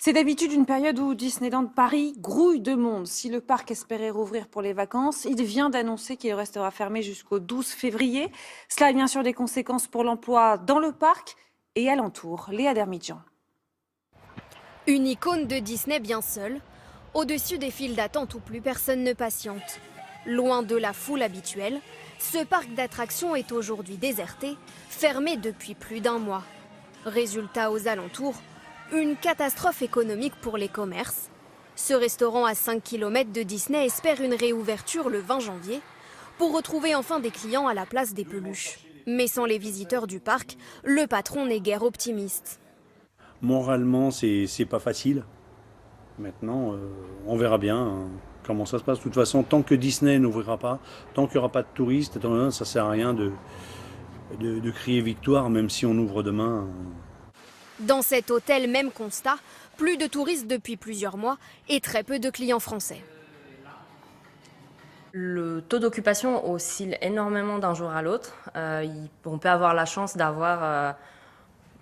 C'est d'habitude une période où Disneyland Paris grouille de monde. Si le parc espérait rouvrir pour les vacances, il vient d'annoncer qu'il restera fermé jusqu'au 12 février. Cela a bien sûr des conséquences pour l'emploi dans le parc et alentour. Léa Dermidjian. Une icône de Disney bien seule, au-dessus des files d'attente où plus personne ne patiente. Loin de la foule habituelle, ce parc d'attractions est aujourd'hui déserté, fermé depuis plus d'1 mois. Résultat aux alentours, une catastrophe économique pour les commerces. Ce restaurant à 5 km de Disney espère une réouverture le 20 janvier pour retrouver enfin des clients à la place des peluches. Mais sans les visiteurs du parc, le patron n'est guère optimiste. Moralement, c'est pas facile. Maintenant, on verra bien comment ça se passe. De toute façon, tant que Disney n'ouvrira pas, tant qu'il n'y aura pas de touristes, ça ne sert à rien de crier victoire, même si on ouvre demain. Dans cet hôtel, même constat, plus de touristes depuis plusieurs mois et très peu de clients français. Le taux d'occupation oscille énormément d'un jour à l'autre. On peut avoir la chance d'avoir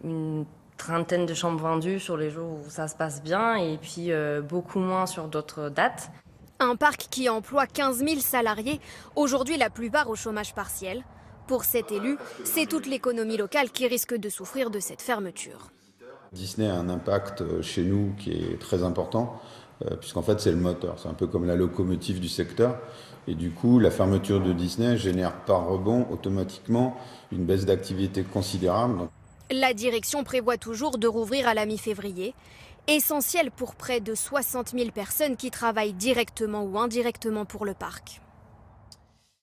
une trentaine de chambres vendues sur les jours où ça se passe bien et puis beaucoup moins sur d'autres dates. Un parc qui emploie 15 000 salariés, aujourd'hui la plupart au chômage partiel. Pour cet élu, c'est toute l'économie locale qui risque de souffrir de cette fermeture. Disney a un impact chez nous qui est très important, puisqu'en fait c'est le moteur, c'est un peu comme la locomotive du secteur. Et du coup, la fermeture de Disney génère par rebond automatiquement une baisse d'activité considérable. La direction prévoit toujours de rouvrir à la mi-février, essentiel pour près de 60 000 personnes qui travaillent directement ou indirectement pour le parc.